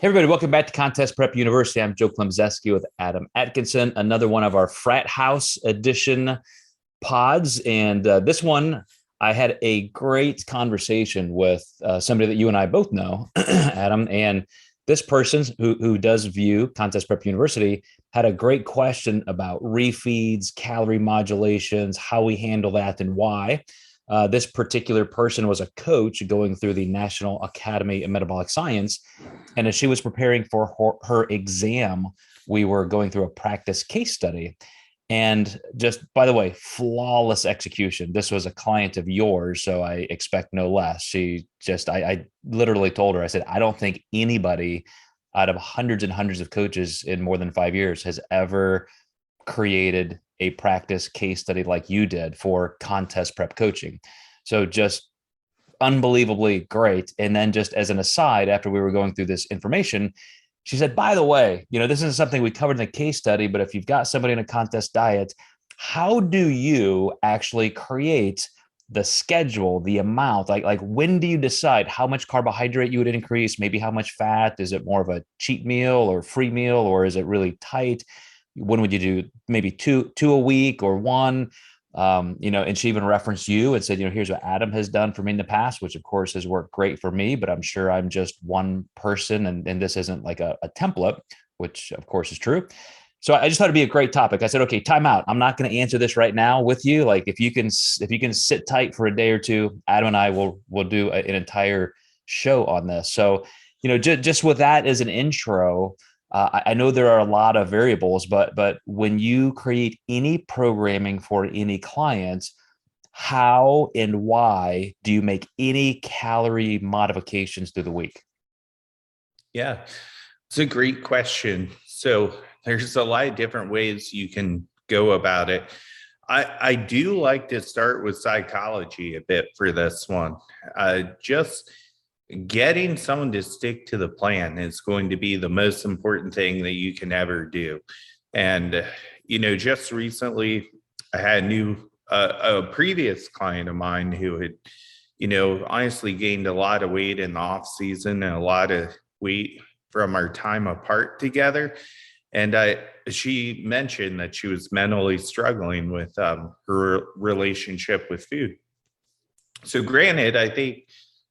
Hey everybody, welcome back to Contest Prep University. I'm Joe Klemczewski with Adam Atkinson, another one of our Frat House Edition pods. And this one, I had a great conversation with somebody that you and I both know, Adam. And this person who does view Contest Prep University had a great question about refeeds, calorie modulations, how we handle that and why. This particular person was a coach going through the National Academy of Metabolic Science. And as she was preparing for her exam, we were going through a practice case study. And just, by the way, flawless execution. This was a client of yours, so I expect no less. I literally told her, I said, I don't think anybody out of hundreds and hundreds of coaches in more than 5 years has ever created a practice case study like you did for contest prep coaching. So just unbelievably great. And then just as an aside, after we were going through this information, she said, by the way, this isn't something we covered in the case study, but if you've got somebody in a contest diet, how do you actually create the schedule, the amount, like when do you decide how much carbohydrate you would increase, maybe how much fat? Is it more of a cheat meal or free meal, or is it really tight? When would you do maybe two a week or one? And she even referenced you and said, here's what Adam has done for me in the past, which of course has worked great for me, but I'm sure I'm just one person and this isn't like a template, which of course is true. So I just thought it'd be a great topic. I said, okay, time out. I'm not going to answer this right now with you. Like if you can sit tight for a day or two, Adam and I will do an entire show on this. So, just with that as an intro, I know there are a lot of variables, but when you create any programming for any client, how and why do you make any calorie modifications through the week? Yeah, it's a great question. So there's a lot of different ways you can go about it. I do like to start with psychology a bit for this one. Just getting someone to stick to the plan is going to be the most important thing that you can ever do. And, just recently I had a previous client of mine who had, honestly gained a lot of weight in the off season and a lot of weight from our time apart together. And she mentioned that she was mentally struggling with her relationship with food. So granted, I think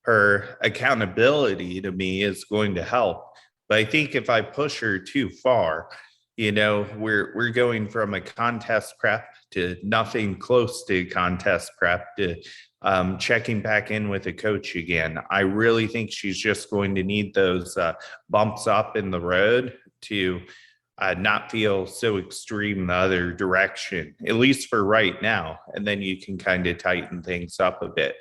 her accountability to me is going to help. But I think if I push her too far, we're going from a contest prep to nothing close to contest prep to checking back in with a coach again. I really think she's just going to need those bumps up in the road to not feel so extreme the other direction, at least for right now. And then you can kind of tighten things up a bit.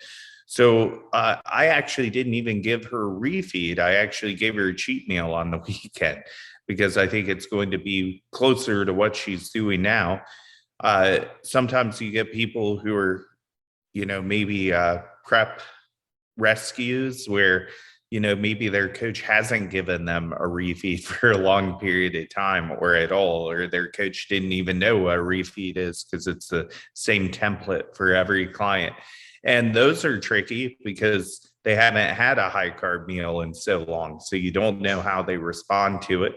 So I actually didn't even give her a refeed. I actually gave her a cheat meal on the weekend because I think it's going to be closer to what she's doing now. Sometimes you get people who are, maybe prep rescues where, maybe their coach hasn't given them a refeed for a long period of time or at all, or their coach didn't even know what a refeed is because it's the same template for every client. And those are tricky because they haven't had a high carb meal in so long. So you don't know how they respond to it.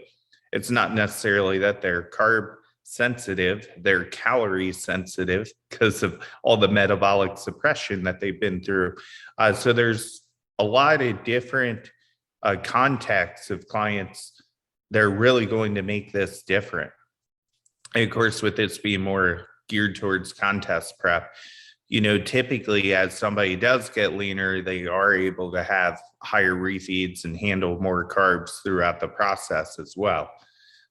It's not necessarily that they're carb sensitive, they're calorie sensitive because of all the metabolic suppression that they've been through. So there's a lot of different contexts of clients. They're really going to make this different. And of course, with this being more geared towards contest prep, typically as somebody does get leaner, they are able to have higher refeeds and handle more carbs throughout the process as well.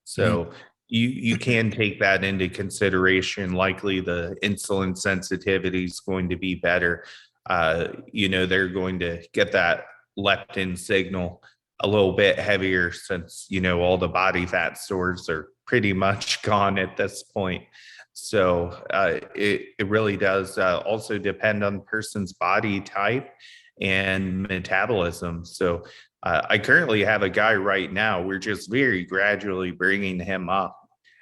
So you can take that into consideration. Likely the insulin sensitivity is going to be better. They're going to get that leptin signal a little bit heavier since, all the body fat stores are pretty much gone at this point. So it really does also depend on the person's body type and metabolism. So I currently have a guy right now. We're just very gradually bringing him up.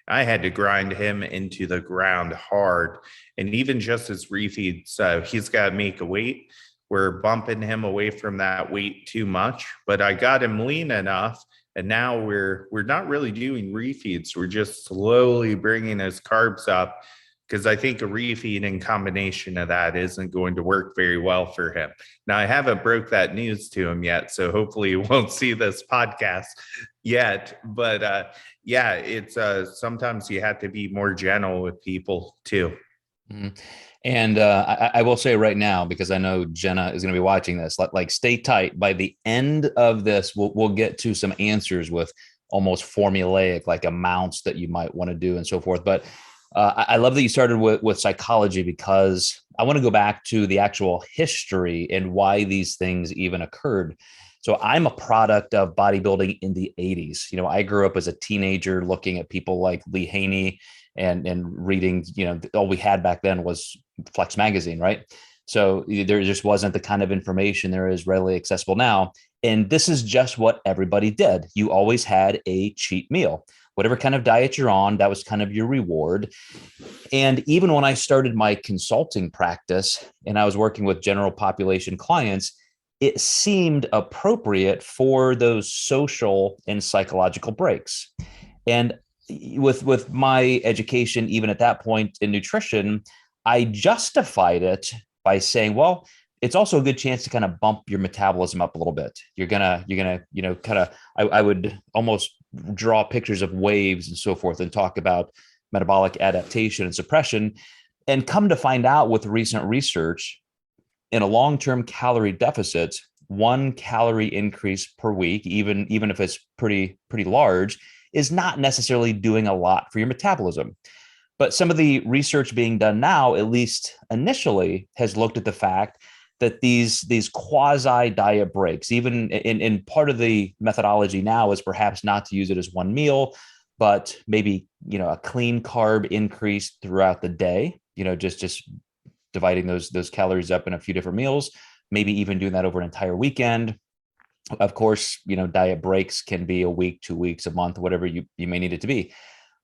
I had to grind him into the ground hard. And even just his refeeds, he's got to make a weight. We're bumping him away from that weight too much, but I got him lean enough And now we're not really doing refeeds. We're just slowly bringing his carbs up, because I think a refeed in combination of that isn't going to work very well for him. Now, I haven't broke that news to him yet, so hopefully he won't see this podcast yet. But yeah, it's sometimes you have to be more gentle with people too. Mm-hmm. And I will say right now, because I know Jenna is going to be watching this, like stay tight. By the end of this, we'll get to some answers with almost formulaic, like amounts that you might want to do and so forth. But I love that you started with psychology, because I want to go back to the actual history and why these things even occurred. So I'm a product of bodybuilding in the 80s. I grew up as a teenager looking at people like Lee Haney and reading, all we had back then was Flex magazine, right? So there just wasn't the kind of information there is readily accessible now. And this is just what everybody did. You always had a cheat meal. Whatever kind of diet you're on, that was kind of your reward. And even when I started my consulting practice and I was working with general population clients, it seemed appropriate for those social and psychological breaks. And with my education, even at that point in nutrition, I justified it by saying, well, it's also a good chance to kind of bump your metabolism up a little bit. You're gonna, kind of, I would almost draw pictures of waves and so forth and talk about metabolic adaptation and suppression. And come to find out with recent research, in a long-term calorie deficit, 1 calorie increase per week, even if it's pretty large, is not necessarily doing a lot for your metabolism. But some of the research being done now, at least initially, has looked at the fact that these quasi diet breaks, even in part of the methodology now, is perhaps not to use it as one meal, but maybe a clean carb increase throughout the day. Just dividing those calories up in a few different meals, maybe even doing that over an entire weekend. Of course, diet breaks can be a week, 2 weeks, a month, whatever you may need it to be.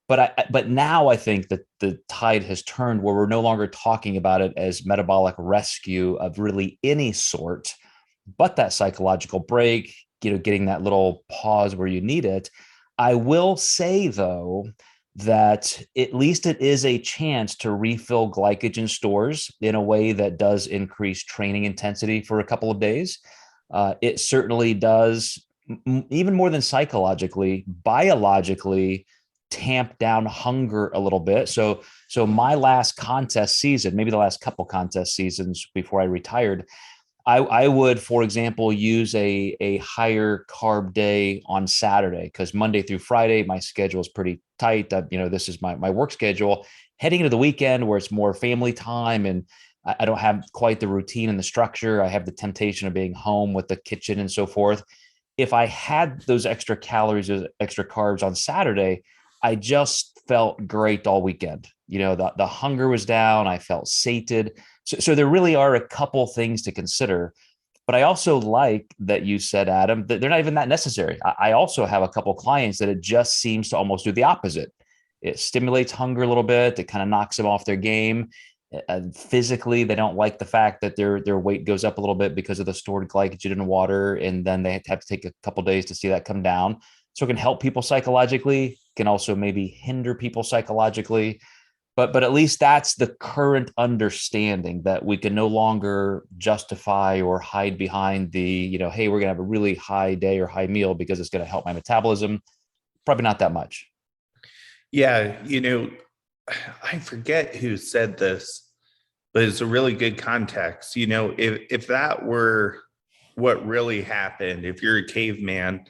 But now I think that the tide has turned, where we're no longer talking about it as metabolic rescue of really any sort, but that psychological break, getting that little pause where you need it. I will say, though, that at least it is a chance to refill glycogen stores in a way that does increase training intensity for a couple of days. It certainly does, even more than psychologically, biologically, tamp down hunger a little bit. So my last contest season, maybe the last couple contest seasons before I retired, I would, for example, use a higher carb day on Saturday, because Monday through Friday, my schedule is pretty tight. This is my work schedule. Heading into the weekend, where it's more family time and I don't have quite the routine and the structure, I have the temptation of being home with the kitchen and so forth. If I had those extra calories, those extra carbs on Saturday, I just felt great all weekend. The hunger was down. I felt sated. So there really are a couple things to consider. But I also like that you said, Adam, that they're not even that necessary. I also have a couple clients that it just seems to almost do the opposite. It stimulates hunger a little bit. It kind of knocks them off their game. Physically, they don't like the fact that their weight goes up a little bit because of the stored glycogen in water, and then they have to take a couple days to see that come down. So it can help people psychologically, can also maybe hinder people psychologically. But at least that's the current understanding, that we can no longer justify or hide behind the, hey, we're going to have a really high day or high meal because it's going to help my metabolism. Probably not that much. Yeah. I forget who said this, but it's a really good context. If that were what really happened, if you're a caveman,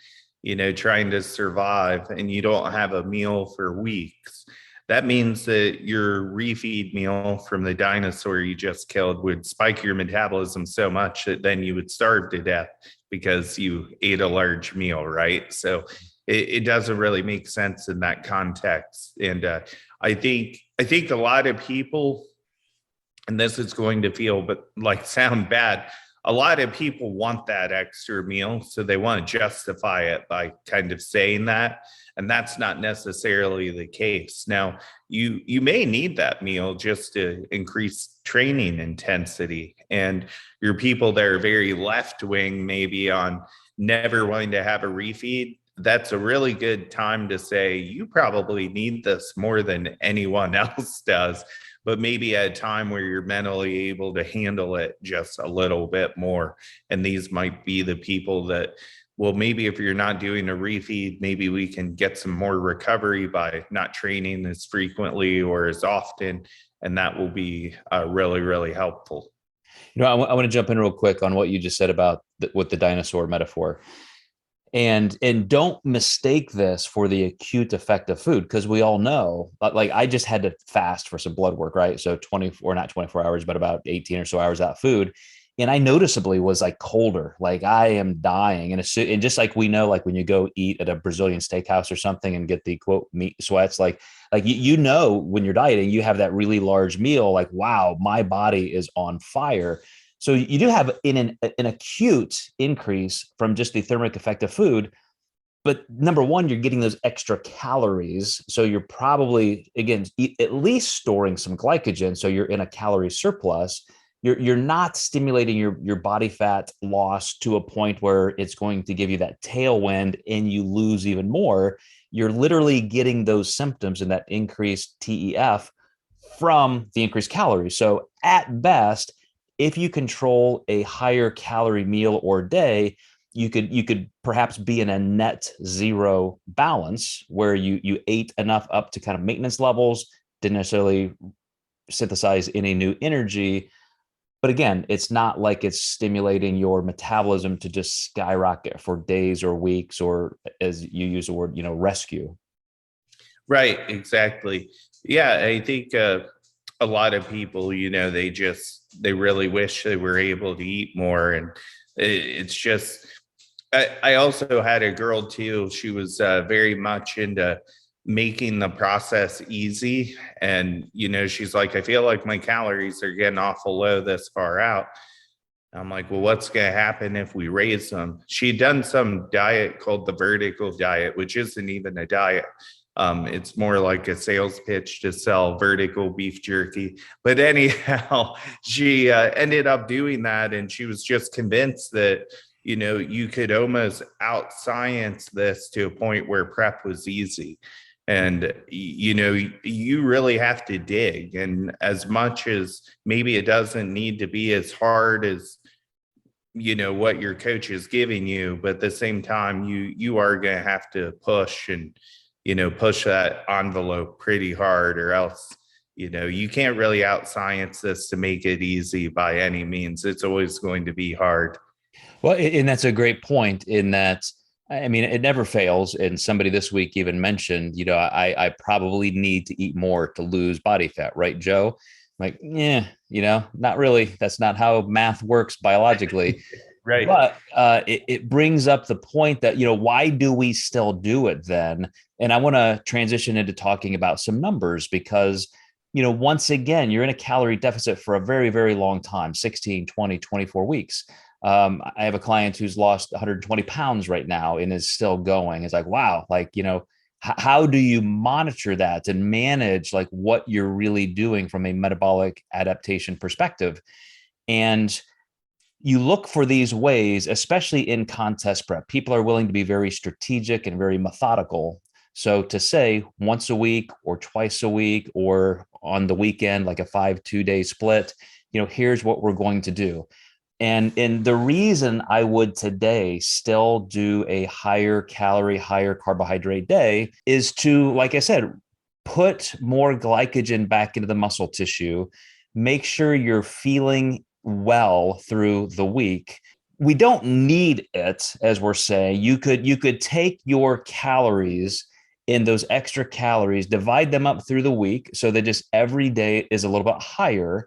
trying to survive and you don't have a meal for weeks, that means that your refeed meal from the dinosaur you just killed would spike your metabolism so much that then you would starve to death because you ate a large meal, right? So it doesn't really make sense in that context. And I think a lot of people, and this is going to feel sound bad, a lot of people want that extra meal, so they want to justify it by kind of saying that, and that's not necessarily the case. Now, you may need that meal just to increase training intensity, and your people that are very left wing, maybe on never wanting to have a refeed, that's a really good time to say, you probably need this more than anyone else does, but maybe at a time where you're mentally able to handle it just a little bit more. And these might be the people that, well, maybe if you're not doing a refeed, maybe we can get some more recovery by not training as frequently or as often. And that will be really, really helpful. I want to jump in real quick on what you just said about with the dinosaur metaphor. And don't mistake this for the acute effect of food, because we all know, like, I just had to fast for some blood work, right? So 24, not 24 hours, but about 18 or so hours without food. And I noticeably was like colder, like I am dying. And just like we know, like when you go eat at a Brazilian steakhouse or something and get the quote meat sweats, like when you're dieting, you have that really large meal, like, wow, my body is on fire. So you do have an acute increase from just the thermic effect of food. But number one, you're getting those extra calories. So you're probably, again, at least storing some glycogen. So you're in a calorie surplus. You're not stimulating your body fat loss to a point where it's going to give you that tailwind and you lose even more. You're literally getting those symptoms and that increased TEF from the increased calories. So at best, if you control a higher calorie meal or day, you could perhaps be in a net zero balance where you ate enough up to kind of maintenance levels, didn't necessarily synthesize any new energy. But again, it's not like it's stimulating your metabolism to just skyrocket for days or weeks, or as you use the word, rescue. Right, exactly. Yeah, I think a lot of people, they really wish they were able to eat more. And it's just, I also had a girl too. She was very much into making the process easy. And, she's like, I feel like my calories are getting awful low this far out. I'm like, well, what's going to happen if we raise them? She'd done some diet called the vertical diet, which isn't even a diet. It's more like a sales pitch to sell vertical beef jerky. But anyhow, she ended up doing that. And she was just convinced that, you could almost out science this to a point where prep was easy. And, you really have to dig. And as much as maybe it doesn't need to be as hard as, what your coach is giving you, but at the same time, you are going to have to push and, push that envelope pretty hard, or else, you can't really out science this to make it easy by any means. It's always going to be hard. Well, and that's a great point in that, I mean, it never fails. And somebody this week even mentioned, I probably need to eat more to lose body fat, right, Joe? I'm like, yeah, not really. That's not how math works biologically. Right. But it brings up the point that, why do we still do it then? And I want to transition into talking about some numbers because, once again, you're in a calorie deficit for a very, very long time, 16, 20, 24 weeks. I have a client who's lost 120 pounds right now and is still going. It's like, wow, like, how do you monitor that and manage like what you're really doing from a metabolic adaptation perspective? And you look for these ways, especially in contest prep. People are willing to be very strategic and very methodical. So to say once a week or twice a week or on the weekend, like a 5-2 day split, here's what we're going to do. And the reason I would today still do a higher calorie, higher carbohydrate day is to, like I said, put more glycogen back into the muscle tissue, make sure you're feeling well through the week. We don't need it, as we're saying. You could take your calories in those extra calories, divide them up through the week so that just every day is a little bit higher.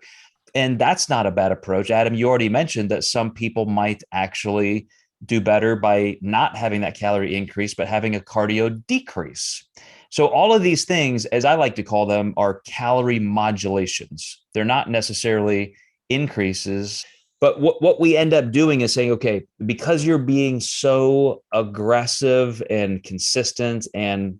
And that's not a bad approach. Adam, you already mentioned that some people might actually do better by not having that calorie increase, but having a cardio decrease. So all of these things, as I like to call them, are calorie modulations. They're not necessarily increases. But what we end up doing is saying, okay, because you're being so aggressive and consistent and,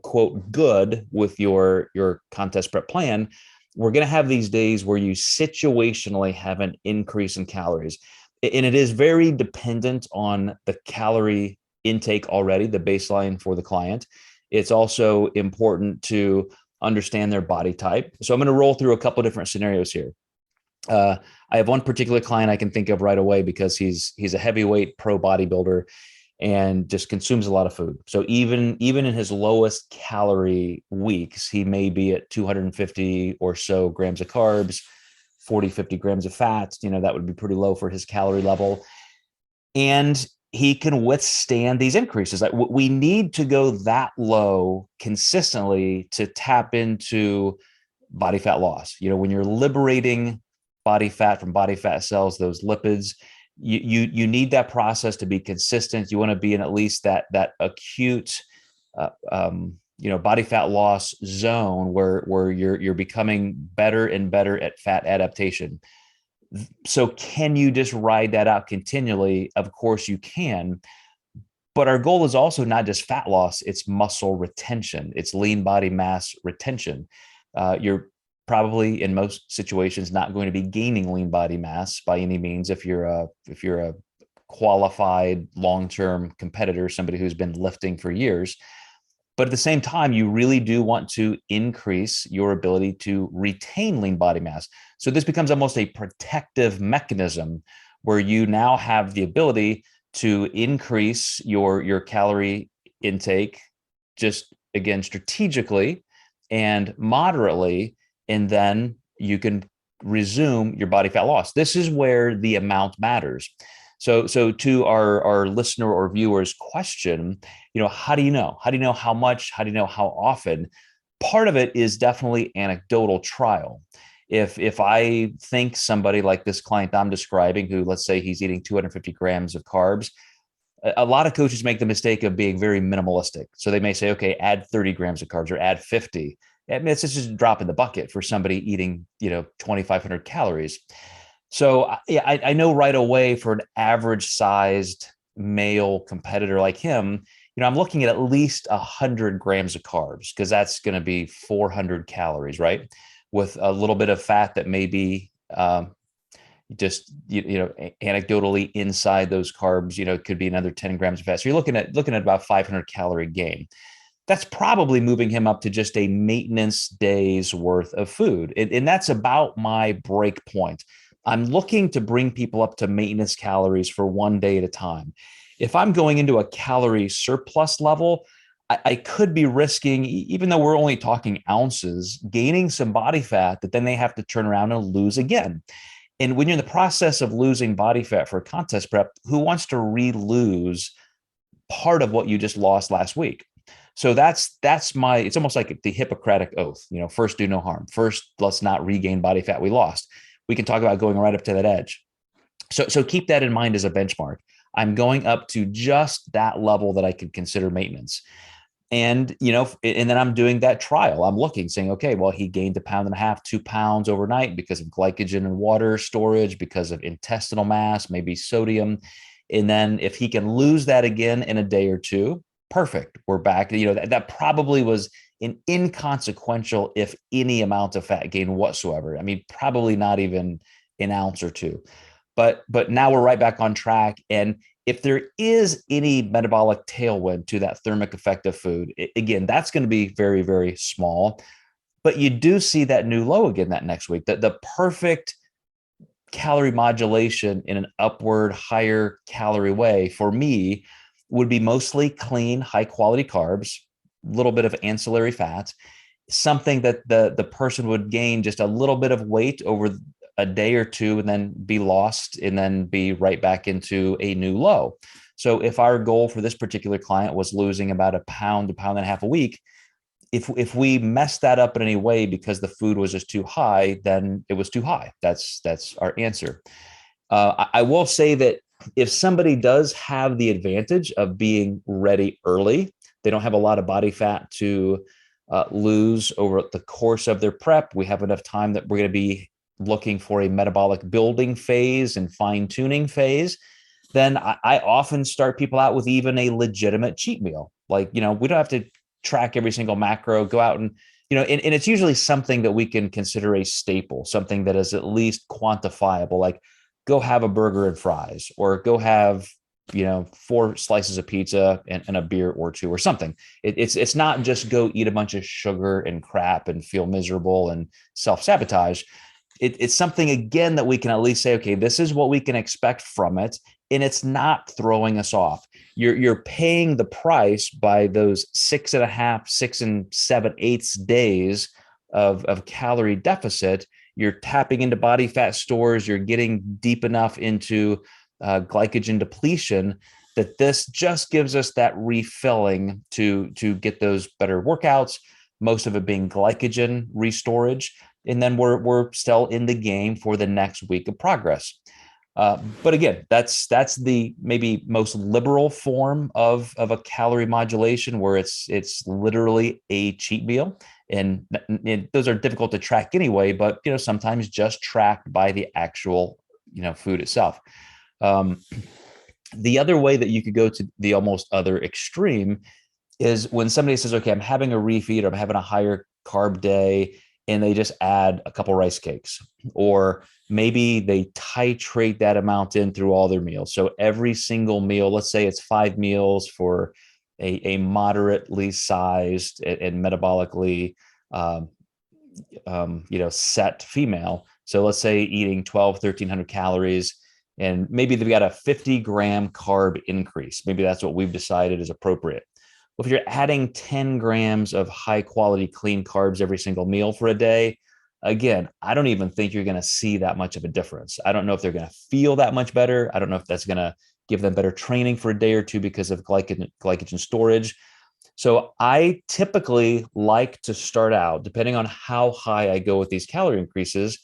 quote, good with your contest prep plan, we're going to have these days where you situationally have an increase in calories. And it is very dependent on the calorie intake already, the baseline for the client. It's also important to understand their body type. So I'm going to roll through a couple different scenarios here. I have one particular client I can think of right away because he's a heavyweight pro bodybuilder and just consumes a lot of food. So even in his lowest calorie weeks, he may be at 250 or so grams of carbs, 40, 50 grams of fat. That would be pretty low for his calorie level. And he can withstand these increases. Like, we need to go that low consistently to tap into body fat loss. When you're liberating body fat from body fat cells, those lipids, you need that process to be consistent. You want to be in at least that acute body fat loss zone where you're becoming better and better at fat adaptation. So can you just ride that out continually? Of course you can. But our goal is also not just fat loss, it's muscle retention. It's lean body mass retention. You're probably in most situations not going to be gaining lean body mass by any means if you're a qualified long-term competitor, somebody who's been lifting for years. But at the same time, you really do want to increase your ability to retain lean body mass. So this becomes almost a protective mechanism where you now have the ability to increase your calorie intake, just again, strategically and moderately, and then you can resume your body fat loss. This is where the amount matters. So to our listener or viewer's question, how do you know? How do you know how much? How do you know how often? Part of it is definitely anecdotal trial. If I think somebody like this client I'm describing, who, let's say he's eating 250 grams of carbs, a lot of coaches make the mistake of being very minimalistic. So they may say, okay, add 30 grams of carbs or add 50. I mean, it's just a drop in the bucket for somebody eating, 2,500 calories. So I know right away for an average sized male competitor like him, I'm looking at least 100 grams of carbs, because that's going to be 400 calories, right? With a little bit of fat that may be just, anecdotally inside those carbs, it could be another 10 grams of fat. So you're looking at about 500 calorie gain. That's probably moving him up to just a maintenance day's worth of food. And that's about my break point. I'm looking to bring people up to maintenance calories for one day at a time. If I'm going into a calorie surplus level, I could be risking, even though we're only talking ounces, gaining some body fat that then they have to turn around and lose again. And when you're in the process of losing body fat for a contest prep, who wants to re-lose part of what you just lost last week? So it's almost like the Hippocratic oath, first do no harm. First, let's not regain body fat we lost. We can talk about going right up to that edge. So keep that in mind as a benchmark. I'm going up to just that level that I could consider maintenance. And, and then I'm doing that trial. I'm looking, saying, okay, well, he gained 1.5 pounds, 2 pounds overnight because of glycogen and water storage, because of intestinal mass, maybe sodium. And then if he can lose that again in a day or two, perfect. We're back. That probably was an inconsequential, if any, amount of fat gain whatsoever. I mean, probably not even an ounce or two. But now we're right back on track. And if there is any metabolic tailwind to that thermic effect of food, again, that's going to be very, very small. But you do see that new low again that next week. That the perfect calorie modulation in an upward, higher calorie way for me would be mostly clean, high quality carbs, a little bit of ancillary fats, something that the person would gain just a little bit of weight over a day or two and then be lost and then be right back into a new low. So if our goal for this particular client was losing about 1 pound, 1.5 pounds a week, if we messed that up in any way because the food was just too high, then it was too high. That's our answer. I will say that if somebody does have the advantage of being ready early, they don't have a lot of body fat to lose over the course of their prep. We have enough time that we're going to be looking for a metabolic building phase and fine tuning phase. Then I often start people out with even a legitimate cheat meal. Like, we don't have to track every single macro, go out and, and it's usually something that we can consider a staple, something that is at least quantifiable, like go have a burger and fries, or go have, 4 slices of pizza and a beer or 2 or something. It's not just go eat a bunch of sugar and crap and feel miserable and self-sabotage. It's something, again, that we can at least say, okay, this is what we can expect from it. And it's not throwing us off. You're paying the price by those 6.5, 6 7/8 days of calorie deficit. You're tapping into body fat stores. You're getting deep enough into glycogen depletion that this just gives us that refilling to get those better workouts, most of it being glycogen restorage. And then we're still in the game for the next week of progress. But again, that's the maybe most liberal form of a calorie modulation, where it's literally a cheat meal. And those are difficult to track anyway, but sometimes just tracked by the actual food itself. The other way that you could go to the almost other extreme is when somebody says, okay, I'm having a refeed, or I'm having a higher carb day, and they just add a couple rice cakes, or maybe they titrate that amount in through all their meals. So every single meal, let's say it's 5 meals for a moderately sized and metabolically set female. So let's say eating 1,300 calories, and maybe they've got a 50-gram carb increase. Maybe that's what we've decided is appropriate. Well, if you're adding 10 grams of high quality clean carbs every single meal for a day, again, I don't even think you're going to see that much of a difference. I don't know if they're going to feel that much better. I don't know if that's going to give them better training for a day or two because of glycogen storage. So I typically like to start out, depending on how high I go with these calorie increases,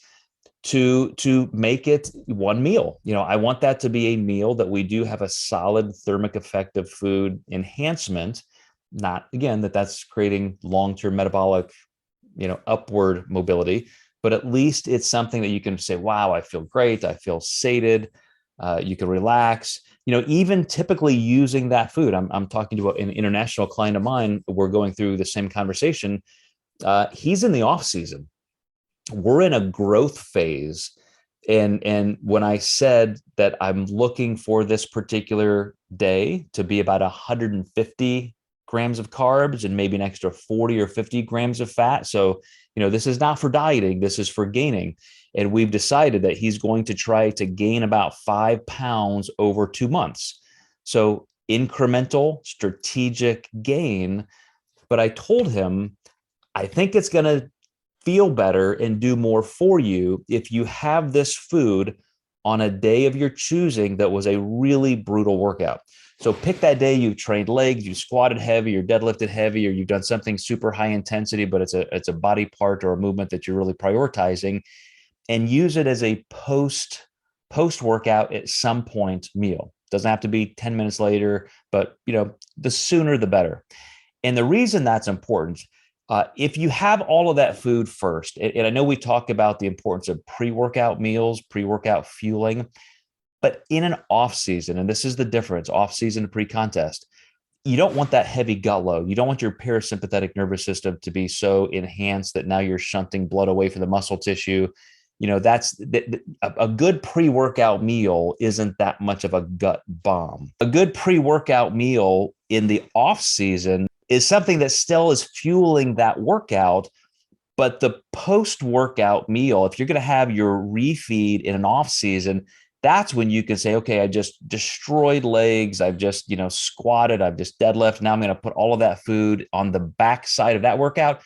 to make it one meal. I want that to be a meal that we do have a solid thermic effect of food enhancement, not again that's creating long-term metabolic, upward mobility, but at least it's something that you can say, wow, I feel great. I feel sated. You can relax, even typically using that food. I'm talking to an international client of mine. We're going through the same conversation. He's in the off season. We're in a growth phase. And when I said that I'm looking for this particular day to be about 150 grams of carbs and maybe an extra 40 or 50 grams of fat. So, this is not for dieting. This is for gaining. And we've decided that he's going to try to gain about 5 pounds over 2 months. So incremental strategic gain. But I told him, I think it's going to feel better and do more for you if you have this food on a day of your choosing that was a really brutal workout. So pick that day you trained legs, you squatted heavy, or deadlifted heavy, or you've done something super high intensity, but it's a body part or a movement that you're really prioritizing, and use it as a post workout at some point meal. Doesn't have to be 10 minutes later, but the sooner the better. And the reason that's important, if you have all of that food first, and I know we talk about the importance of pre-workout meals, pre-workout fueling, but in an off season, and this is the difference, off season to pre-contest, you don't want that heavy gut load. You don't want your parasympathetic nervous system to be so enhanced that now you're shunting blood away from the muscle tissue. That's a good pre-workout meal isn't that much of a gut bomb. A good pre-workout meal in the off season is something that still is fueling that workout. But the post-workout meal, if you're going to have your refeed in an off season, that's when you can say, okay, I just destroyed legs. I've just, squatted. I've just deadlift. Now I'm going to put all of that food on the backside of that workout.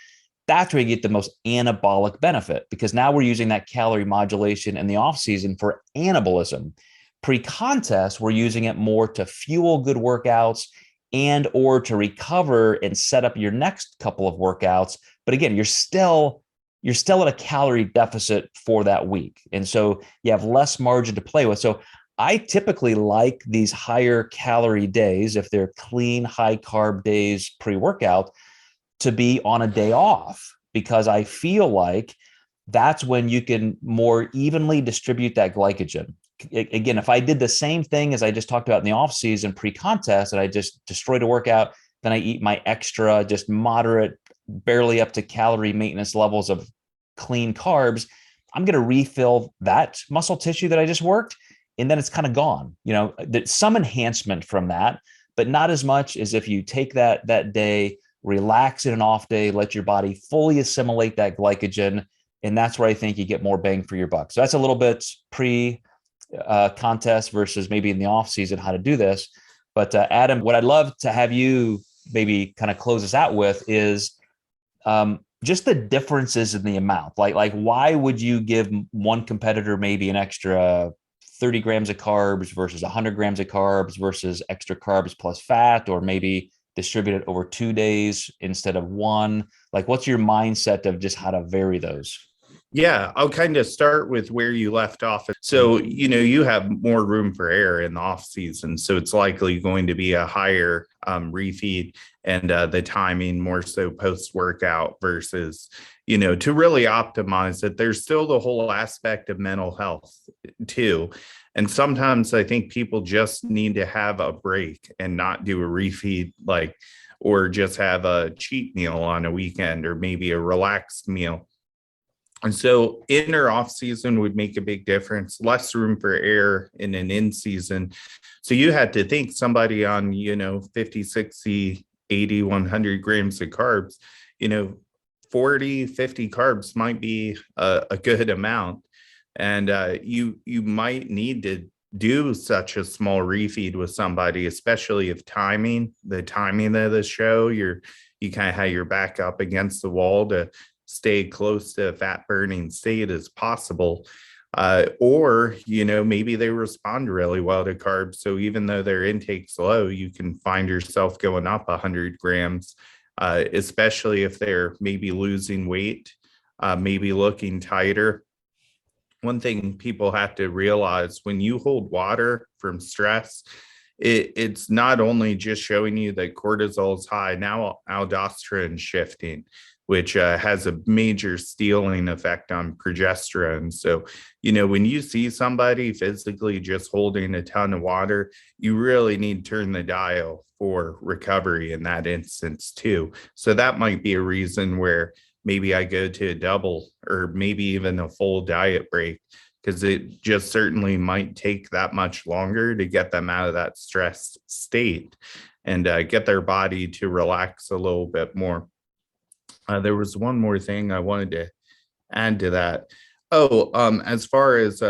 That's where you get the most anabolic benefit, because now we're using that calorie modulation in the off season for anabolism. Pre-contest, we're using it more to fuel good workouts and or to recover and set up your next couple of workouts. But again, you're still at a calorie deficit for that week. And so you have less margin to play with. So I typically like these higher calorie days, if they're clean, high carb days pre-workout, to be on a day off, because I feel like that's when you can more evenly distribute that glycogen. Again, if I did the same thing as I just talked about in the off season pre-contest, and I just destroyed a workout, then I eat my extra, just moderate, barely up to calorie maintenance levels of clean carbs, I'm going to refill that muscle tissue that I just worked. and then it's kind of gone. There's some enhancement from that, but not as much as if you take that day, relax in an off day, let your body fully assimilate that glycogen. And that's where I think you get more bang for your buck. So that's a little bit pre contest versus maybe in the off season, how to do this. But Adam, what I'd love to have you maybe kind of close us out with is just the differences in the amount. Like why would you give one competitor maybe an extra 30 grams of carbs versus 100 grams of carbs versus extra carbs plus fat, or maybe distribute it over 2 days instead of one? Like, what's your mindset of just how to vary those? Yeah, I'll kind of start with where you left off. So, you have more room for error in the off season. So it's likely going to be a higher refeed, and the timing more so post workout versus, to really optimize it. There's still the whole aspect of mental health too. And sometimes I think people just need to have a break and not do a refeed, or just have a cheat meal on a weekend, or maybe a relaxed meal. And so in or off season would make a big difference, less room for error in an in season. So you had to think somebody on, 50, 60, 80, 100 grams of carbs, 40, 50 carbs might be a good amount. And you might need to do such a small refeed with somebody, especially if the timing of the show, you kind of have your back up against the wall to stay close to a fat burning state as possible. Or, maybe they respond really well to carbs. So even though their intake's low, you can find yourself going up 100 grams, especially if they're maybe losing weight, maybe looking tighter. One thing people have to realize, when you hold water from stress, it's not only just showing you that cortisol is high, now aldosterone shifting, which has a major stealing effect on progesterone. So, when you see somebody physically just holding a ton of water, you really need to turn the dial for recovery in that instance too. So that might be a reason where maybe I go to a double or maybe even a full diet break, because it just certainly might take that much longer to get them out of that stressed state and get their body to relax a little bit more. There was one more thing I wanted to add to that. As far as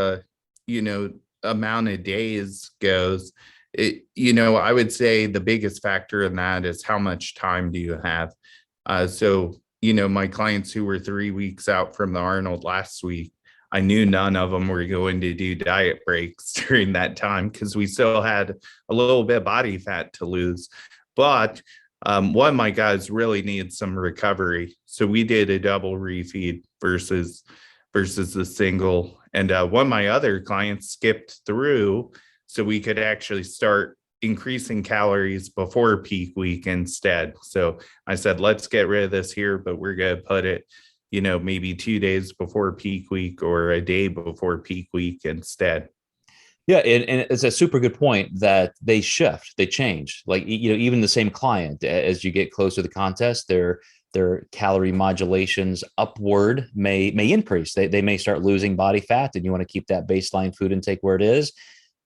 amount of days goes, I would say the biggest factor in that is how much time do you have. So my clients who were 3 weeks out from the Arnold last week, I knew none of them were going to do diet breaks during that time, because we still had a little bit of body fat to lose. But one of my guys really needs some recovery, so we did a double refeed versus the single. And one of my other clients skipped through, so we could actually start increasing calories before peak week instead. So I said, let's get rid of this here, but we're going to put it, maybe 2 days before peak week or a day before peak week instead. Yeah, and it's a super good point that they shift, they change. Like, even the same client, as you get closer to the contest, their calorie modulations upward may increase. They may start losing body fat, and you want to keep that baseline food intake where it is.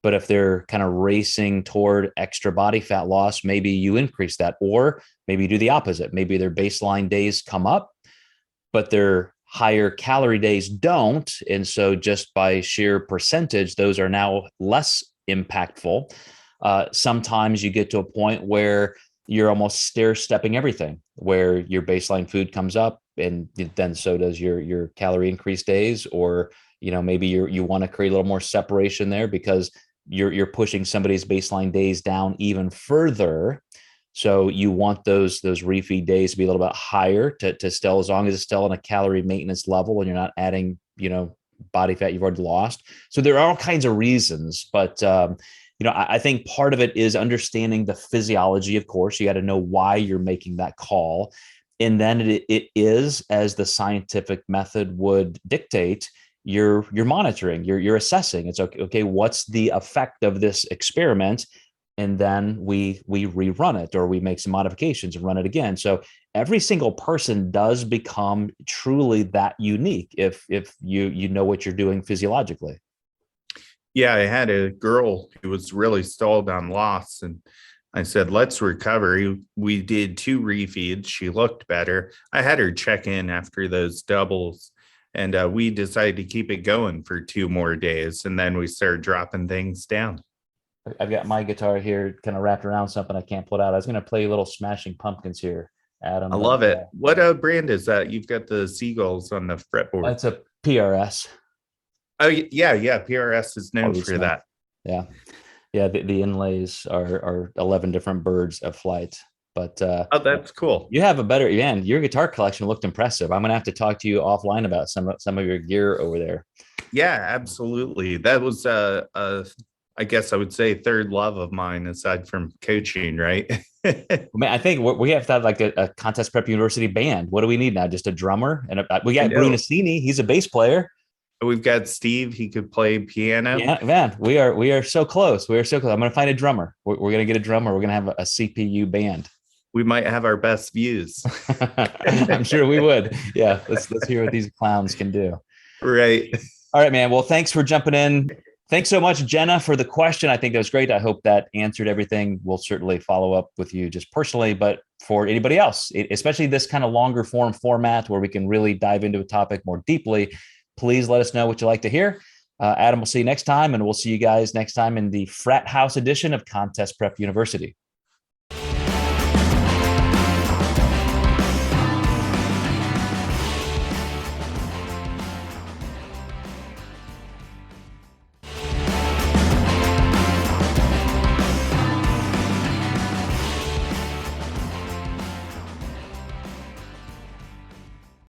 But if they're kind of racing toward extra body fat loss, maybe you increase that, or maybe you do the opposite. Maybe their baseline days come up, but their higher calorie days don't. And so just by sheer percentage, those are now less impactful. Sometimes you get to a point where you're almost stair-stepping everything, where your baseline food comes up and then so does your calorie increase days. Or, maybe you want to create a little more separation there because you're pushing somebody's baseline days down even further. So you want those refeed days to be a little bit higher to still, as long as it's still on a calorie maintenance level and you're not adding, body fat you've already lost. So there are all kinds of reasons, but I think part of it is understanding the physiology. Of course, you got to know why you're making that call, and then it is, as the scientific method would dictate, you're monitoring, you're assessing. It's okay. What's the effect of this experiment? And then we rerun it, or we make some modifications and run it again. So every single person does become truly that unique if you know what you're doing physiologically. Yeah, I had a girl who was really stalled on loss, and I said, let's recover. We did 2 refeeds. She looked better. I had her check in after those doubles, and we decided to keep it going for 2 more days. And then we started dropping things down. I've got my guitar here kind of wrapped around something. I can't pull it out. I was going to play a little Smashing Pumpkins here, I Adam, but love it. What brand is that? You've got the seagulls on the fretboard. it's a PRS. Oh, yeah, yeah. PRS is known for Smith. that. Yeah. Yeah. The inlays are 11 different birds of flight. But Oh, that's cool. you have a better, man. Your guitar collection looked impressive. I'm gonna have to talk to you offline about some of your gear over there. Yeah, absolutely. That was I guess I would say third love of mine aside from coaching, right? Man, I think we have to have like a contest prep university band. What do we need now? Just a drummer, and we got Brunacini. He's a bass player. We've got Steve. He could play piano. Yeah, man, we are so close. We are so close. I'm gonna find a drummer. We're gonna get a drummer. We're gonna have a CPU band. We might have our best views. I'm sure we would. Yeah, let's hear what these clowns can do. Right. All right, man. Well, thanks for jumping in. Thanks so much, Jenna, for the question. I think that was great. I hope that answered everything. We'll certainly follow up with you just personally, but for anybody else, especially this kind of longer form format where we can really dive into a topic more deeply, please let us know what you like to hear. Adam, we'll see you next time, and we'll see you guys next time in the Frat House edition of Contest Prep University.